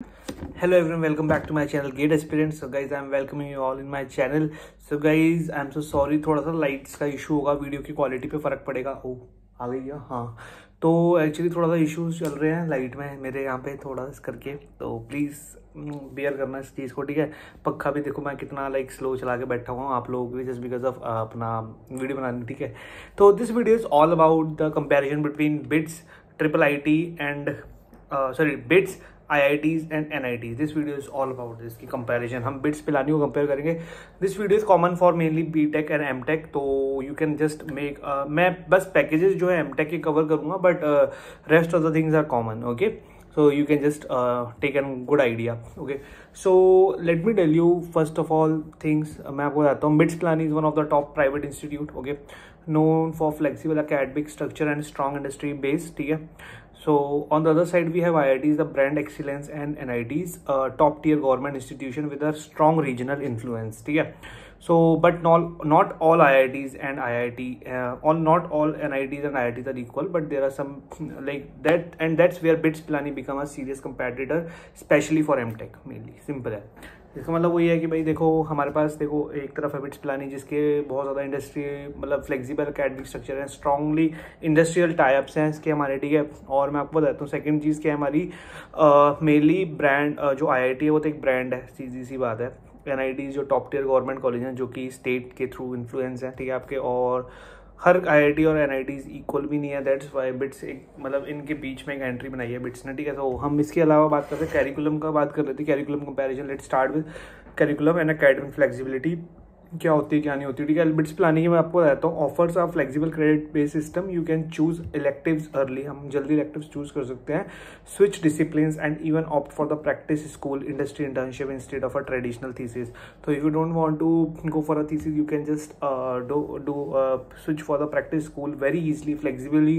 Hello everyone, welcome back to my channel Gate Experience. So guys, I'm welcoming you all in my channel. So guys, I'm so sorry, थोड़ा सा lights का issue होगा, video की quality पे फर्क पड़ेगा। ओ आ गई है, हाँ। तो एक्चुअली थोड़ा सा इश्यूज चल रहे हैं लाइट में मेरे यहाँ पे थोड़ा करके, तो प्लीज़ बियर करना इस चीज़ को, ठीक है। पक्का भी देखो मैं कितना स्लो चला के बैठा हुआ हूँ आप लोगों के लिए, जस्ट बिकॉज ऑफ अपना वीडियो बनाने, ठीक है। तो this video is all about the comparison between bits, triple I T and bits, IITs and NITs. This video is all about this की comparison. हम बिट्स पिलानी को कंपेयर करेंगे. This video is common for mainly BTech and MTech. तो you can just make मैं बस packages जो है MTech के कवर करूँगा, but rest of the things are common. Okay, so you can just take a good idea. Okay, so let me tell you first of all things. मैं आपको बताता हूँ. Bits Pilani is one of the top private institute. Okay, known for flexible academic structure and strong industry base. ठीक है. So on the other side we have IITs, the brand excellence, and NITs, top tier government institution with a strong regional influence. ठीक है. So but not all IITs and not all NITs and IITs are equal, but there are some like that, and that's where BITS Pilani become a serious competitor, especially for MTech mainly. Simple है. इसका मतलब वही है कि भाई देखो हमारे पास देखो एक तरफ है बिट्स पिलानी जिसके बहुत ज़्यादा इंडस्ट्री मतलब फ्लेक्सिबल एकेडमिक स्ट्रक्चर है, स्ट्रांगली इंडस्ट्रियल टाइप्स हैं इसके हमारे, ठीक है। और मैं आपको बताता हूँ सेकंड चीज़ क्या है हमारी, मेनली ब्रांड जो IIT है वो तो एक ब्रांड है, सीधी सी बात है। NIT जो टॉप टियर गवर्नमेंट कॉलेज हैं जो कि स्टेट के थ्रू इन्फ्लुएंस हैं, ठीक है आपके, और हर IIT और NITs इक्वल भी नहीं है। दैट्स वाई बिट्स एक मतलब इनके बीच में एक एंट्री बनाई है बिट्स ने, ठीक है। तो हम इसके अलावा बात करते हैं कैरिकुलम का, बात कर रहे थे curriculum comparison. Let's start with curriculum and academic flexibility, क्या होती है क्या नहीं होती, ठीक है। बिट्स प्लानिंग की मैं आपको बताता हूँ। Offers of flexible credit based system, you can choose electives early, हम जल्दी इलेक्टिव्स चूज कर सकते हैं, switch disciplines and even opt for the practice school industry internship instead of a traditional thesis. तो if you don't want to go for a thesis, you can just do switch for the practice school very easily, flexibly,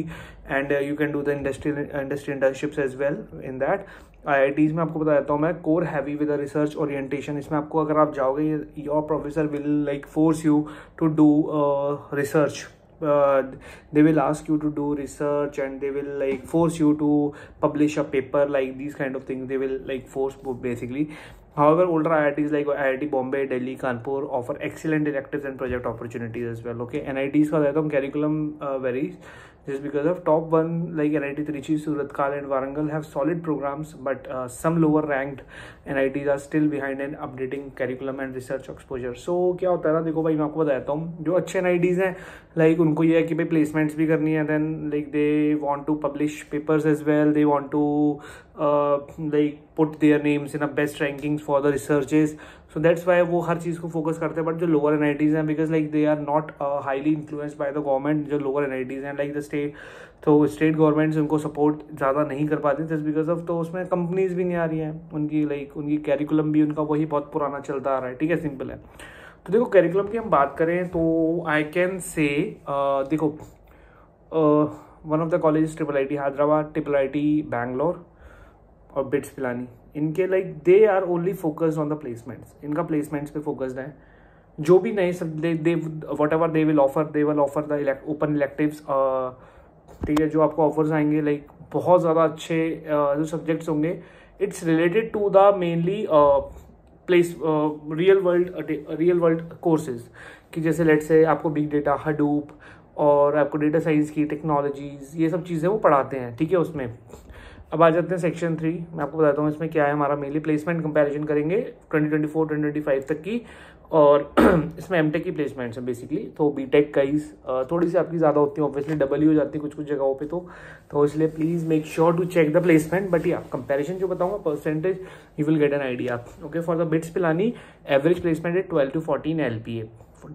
and you can do the industry internships as well in that. IITs में आपको बताता हूँ मैं, core heavy with research orientation. इसमें आपको अगर आप जाओगे, your professor will force you to do research. They will ask you to do research, and they will force you to publish a paper, like these kind of things they will force basically. However, older IITs like IIT Bombay, Delhi, Kanpur offer excellent electives and project opportunities as well. Okay, NITs का बताता हूँ curriculum varies just because of top one like NIT Trichy, Surat Kal and Warangal have solid programs, but some lower ranked NITs are still behind in updating curriculum and research exposure. So क्या होता है ना, देखो भाई मैं आपको बताता हूँ, जो अच्छे NITs हैं उनको ये है कि भाई प्लेसमेंट्स भी करनी है, then they want to publish papers as well, they want to put their names in a best rankings for the researches. So that's why वो हर चीज़ को फोकस करते हैं. बट जो लोअर NITs हैं, because they are not highly influenced by the government, जो lower NITs हैं द स्टेट, तो स्टेट गवर्नमेंट्स उनको सपोर्ट ज़्यादा नहीं कर पाती जस्ट बिकॉज ऑफ, तो उसमें कंपनीज भी नहीं आ रही हैं उनकी, उनकी कैरिकुलम भी उनका वही बहुत पुराना चलता आ रहा है, ठीक है, सिंपल है. तो देखो कैरिकुलम की हम बात करें तो आई कैन से देखो one of the college triple IIT Hyderabad, triple IIT Bangalore और बिट्स पिलानी, इनके they are only focused on the placements. इनका प्लेसमेंट्स पे फोकस्ड है. जो भी नए सब they whatever they will offer the open electives, ठीक है, जो आपको ऑफर्स आएंगे बहुत ज़्यादा अच्छे जो सब्जेक्ट्स होंगे, it's related to the mainly place real world courses, कि जैसे लेट्स से आपको बिग डेटा, हडूप, और आपको डेटा साइंस की टेक्नोलॉजीज, ये सब चीज़ें वो पढ़ाते हैं, ठीक है. उसमें अब आ जाते हैं सेक्शन 3. मैं आपको बताता हूँ इसमें क्या है. हमारा मेनली प्लेसमेंट कंपैरिजन करेंगे 2024-2025 तक की, और इसमें MTech की प्लेसमेंट्स हैं बेसिकली. तो BTech का ही थोड़ी सी आपकी ज़्यादा होती है, ऑब्वियसली डबल ही हो जाती है कुछ कुछ जगहों पे, तो इसलिए please make sure to check the placement. But या कंपैरिजन जो बताऊंगा percentage, you will get an idea. Okay, for the BITS Pilani average placement है 12 to 14 LPA,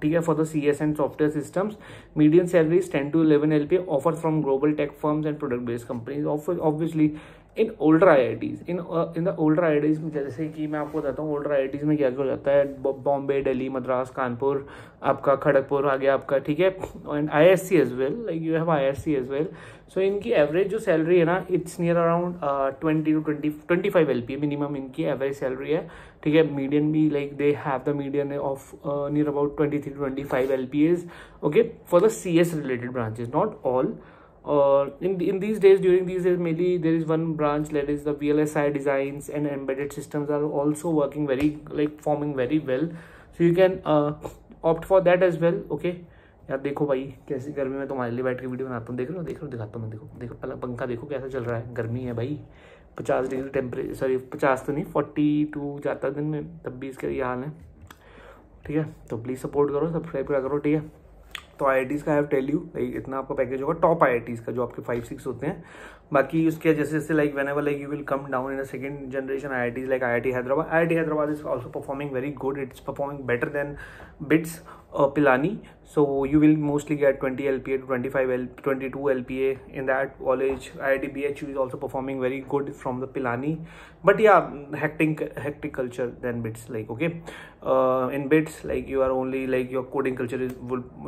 ठीक है. For the CS and software systems, medium salaries 10 to 11 LPA offer from global tech firms and product based companies. Obviously in older IITs, in the older IITs में, जैसे कि मैं आपको बताता हूँ ओल्डर IITs में क्या क्या हो जाता है, बॉम्बे, दिल्ली, मद्रास, कानपुर, आपका खड़गपुर आ गया आपका, ठीक है, and ISC as well, you have ISC as well. So इनकी एवरेज जो सैलरी है ना, it's near around 20 to 25 LPA minimum इनकी एवरेज सैलरी है, ठीक है. मीडियन भी they have the median of near about 23 to 25 LPAs. Okay, for the CS related branches, not all. In these days, during these days, mainly there is one branch that is the VLSI designs and embedded systems are also working very like forming very well. So you can opt for that as well. Okay. यार देखो भाई कैसी गर्मी में तुम्हारे लिए बैठ के वीडियो बनाता हूँ, देख रहे हो दिखाता हूँ मैं, देखो देखो पहले पंखा देखो कैसा चल रहा है, गर्मी है भाई, 50 डिग्री टेम्परेचर, सॉरी 50 तो नहीं 42 जाता दिन में, तब भी इसका ये हाल है। ठीक है, तो प्लीज़ सपोर्ट करो, सब्सक्राइब करा करो। ठीक है, तो IITs का I have tell you like इतना आपका पैकेज होगा टॉप IITs का जो आपके 5-6 होते हैं। बाकी उसके जैसे जैसे like whenever like you will come down in the second generation IITs like IIT Hyderabad is also performing very good, it's performing better than BITS Pilani, so you will mostly get 20 LPA to 22 LPA in that college. IIT BHU is also performing very good from the Pilani, but yeah, hectic culture than BITS, like okay, in BITS like you are only like your coding culture is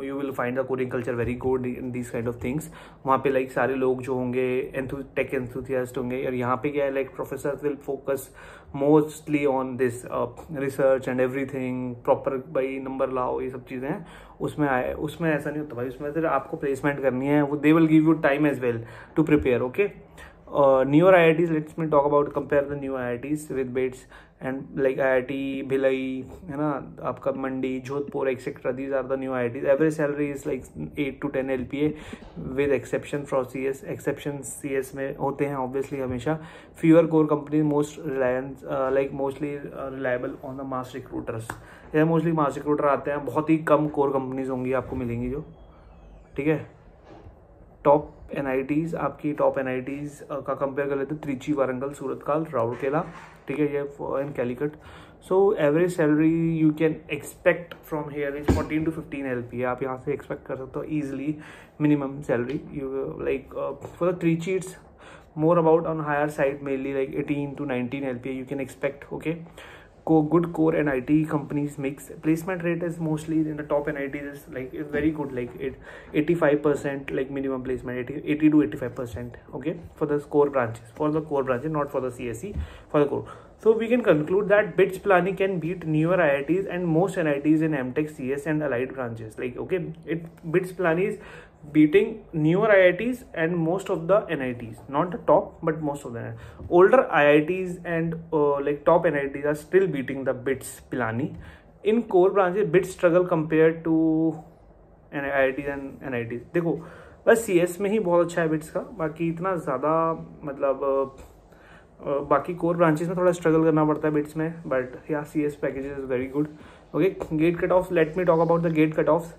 you will find the coding culture very good in these kind of things. वहाँ पे like सारे लोग जो होंगे take enthusiast होंगे, और यहाँ पे क्या है like professor will focus mostly on this research and everything, proper भाई नंबर लाओ, ये सब चीज़ें हैं उसमें आए। उसमें ऐसा नहीं होता भाई, उसमें सिर्फ आपको प्लेसमेंट करनी है, वो they will give you time as well to prepare. Okay, newer IITs, let's me talk about compare the new IITs with BITS and like IIT Bhilai है ना, आपका Mandi, Jodhpur etcetera, these are the new IITs. Average salary is like 8 to 10 LPA with exception for CS, exceptions CS में होते हैं obviously हमेशा। Fewer core companies, most reliance like mostly reliable on the mass recruiters, या mostly mass recruiter आते हैं, बहुत ही कम core companies होंगी आपको मिलेंगी जो। ठीक है, टॉप NITs, आपकी टॉप NITs का कंपेयर कर लेते हैं, त्रिची, वारंगल, सूरतकाल, राउरकेला। ठीक है, ये इन Calicut. So average salary you can expect from here is 14 to 15 LPA, आप यहाँ से एक्सपेक्ट कर सकते हो easily minimum salary. You like for the Trichy it's more about on higher side, mainly like 18 to 19 LPA you can expect. Okay, good core and IT companies mix. Placement rate is mostly in the top NITs is like is very good, like 85% like minimum placement, 80 to 85%. Okay, for the core branches, not for the CSE, for the core. So we can conclude that BITS Pilani can beat newer IITs and most NITs in MTech, CS and allied branches. Like okay, BITS Pilani is beating newer IITs and most of the NITs, not the top but most of them. Older IITs and like top NITs are still beating the BITS Pilani. In core branches BITS struggle compared to IITs and NITs. देखो बस CS में ही बहुत अच्छा है BITS का, बाकी इतना ज़्यादा मतलब बाकी कोर ब्रांचेस में थोड़ा स्ट्रगल करना पड़ता है BITS में, बट या CS packages is very good. Okay, GATE cut off, let me talk about the GATE cut off.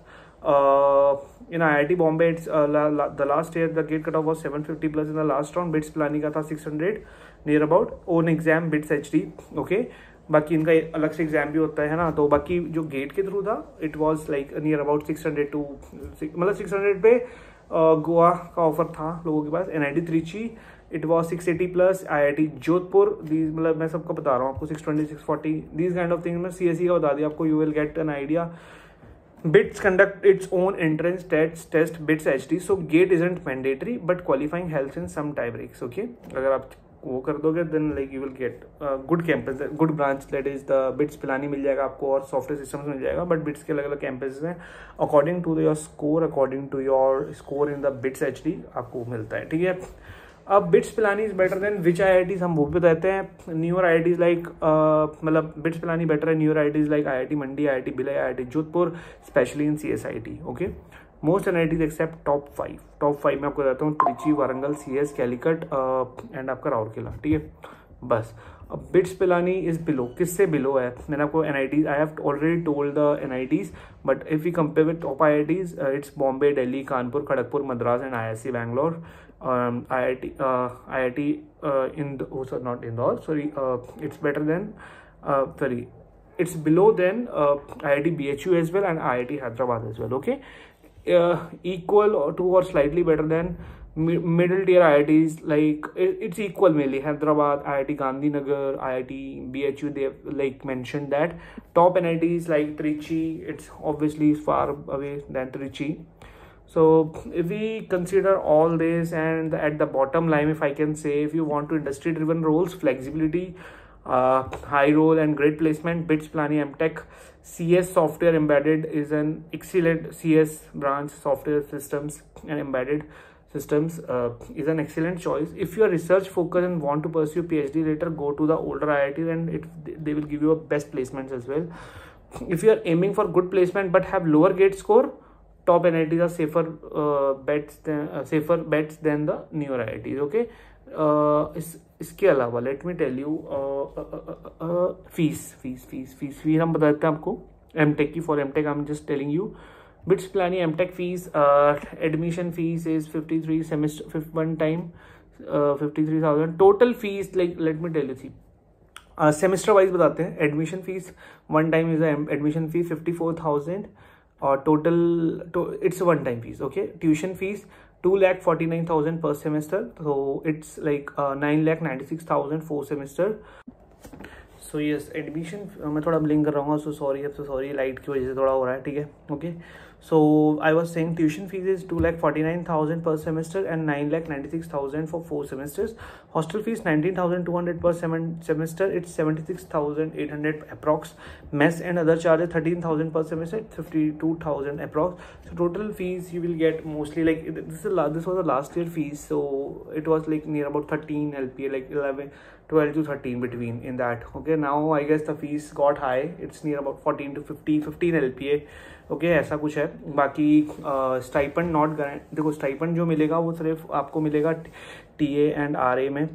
In IIT Bombay, it's the last year the gate cutoff was 750 plus. In the last round BITS Pilani का था 600 near about. own exam BITS HD. Okay, बाकी इनका अलग से exam भी होता है ना, तो बाकी जो गेट के थ्रू था it was like near about 600 to मतलब 600 पे गोवा का ऑफर था लोगों के पास। NIT Trichy it was 680 plus. IIT Jodhpur, these मतलब मैं सबको बता रहा हूँ आपको 620 640 दीज काइंड ऑफ थिंग्स। मैं CSE का बता दिया आपको, you will get an idea. BITS conduct its own entrance test BITS HD, so gate isn't mandatory but qualifying helps in some tie breaks. Okay, अगर आप वो कर दोगे then like you will get good campus, good branch, that is the BITS Pilani मिल जाएगा आपको और software systems मिल जाएगा, but BITS के अलग अलग कैंपसेस हैं according to your score, according to your score in the BITS HD आपको मिलता है। ठीक है, अब BITS Pilani is better than which IITs, हम वो भी बताते हैं। न्यूअर IITs लाइक मतलब BITS Pilani बेटर है, newer IITs like IIT Mandi, IIT Bhilai, IIT Jodhpur, specially in CSIT। Okay, most NITs except top 5 में आपको बताता हूँ, त्रिची, वारंगल, CS, कैलिकट एंड आपका राउरकेला। ठीक है, बस। अब BITS Pilani इज बिलो, किससे बिलो है? मैंने आपको NITs, I have already told the NITs, but if you compare with top IITs it's Bombay, Delhi, Kanpur, Kharagpur, Madras and IISc Bangalore. IIT not Indore, sorry, it's better than sorry, it's below than IIT BHU as well and IIT Hyderabad as well. Okay, equal to or slightly better than middle tier IITs, like it's equal mainly. Hyderabad, IIT Gandhinagar, IIT BHU, they have like mentioned that. Top NITs like Trichy, it's obviously far away than Trichy. So if we consider all this, and at the bottom line, if I can say, if you want to industry driven roles, flexibility, high role and great placement, BITS Pilani MTech, CS software embedded is an excellent CS branch, software systems and embedded. systems is an excellent choice. If you are research focused and want to pursue PhD later, go to the older IITs and they will give you a best placements as well. If you are aiming for good placement but have lower GATE score, top NITs are safer bets than the newer IITs. Okay. इसके अलावा let me tell you fees हम बता देते हैं आपको MTech की. For MTech I am just telling you BITS Pilani MTech fees. Admission fees is 53 semester one time, 53,000 total fees. Like let me tell you, see, semester wise बताते हैं. Admission fees one time is admission fee 54,000 और total it's a one time fees. Okay, tuition fees 2,49,000 per semester, so it's like 9,96,000 4 semester. So yes admission मैं थोड़ा blink कर रहा हूँ, so sorry light की वजह से थोड़ा हो रहा है. ठीक है. Okay. So I was saying tuition fees is 2,49,000 per semester and 9,96,000 for 4 semesters. Hostel fees 19,200 per semester. It's 76,800 approx. Mess and other charges 13,000 per semester. It's 52,000 approx. So total fees you will get mostly like this was the last year fees, so it was like near about 13 LPA, like 12 to 13 between in that. Okay, now I guess the fees got high. It's near about 14 to 15 LPA. Okay ऐसा कुछ है. बाकी stipend not देखो, stipend जो मिलेगा वो सिर्फ आपको मिलेगा TA एंड RA में.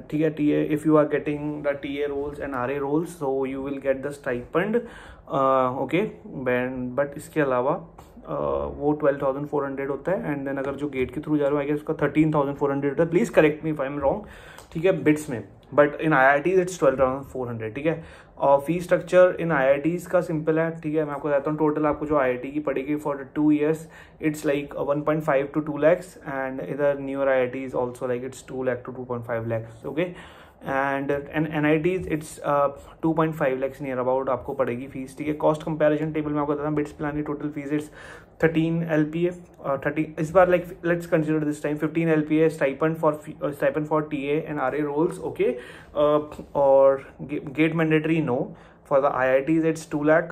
ठीक है. TA if you are getting the TA roles and RA roles, so you will get the stipend. Okay. But इसके अलावा वो 12,400 होता है. एंड देन अगर जो गेट के थ्रू जा रहे हो आई गेस उसका 13,400 होता है. Please correct me if I am wrong. ठीक है. बिट्स में, बट इन IITs इट्स 12,400. ठीक है. और फी स्ट्रक्चर इन IITs का सिंपल है. ठीक है. मैं आपको बताता हूँ. टोटल आपको जो IIT की पड़ेगी for 2 years it's like 1.5 to 2 lakhs and इधर newer IITs also like it's 2 lakh to 2.5 lakhs. Okay. And NITs it's 2.5 lakhs near about आपको पड़ेगी फीस. ठीक है. कॉस्ट कंपैरिजन टेबल में आपको बताता हूँ. BITS Pilani total fees it's 13 LPA. 30 इस बार like let's consider this time 15 LPA stipend for TA and RA roles. Okay. और GATE mandatory no. For the IITs it's 2 lakh,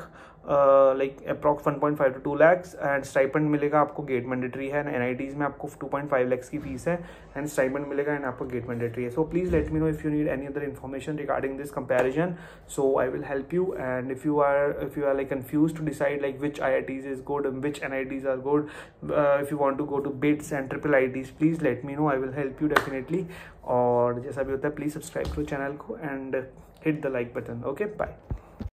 like approx 1.5 to 2 lakhs and stipend मिलेगा आपको. GATE mandatory है. NITs में आपको 2.5 lakhs की fees है and stipend मिलेगा and आपको गेट मैंडेटरी है. So please let me know if you need any other information regarding this comparison, so I will help you. And if you are like confused to decide like which IITs is good and which NITs are good, if you want to go to BITS and triple IITs, please let me know. I will help you definitely. और जैसा भी होता है please subscribe to channel को and hit the like button. Okay. Bye.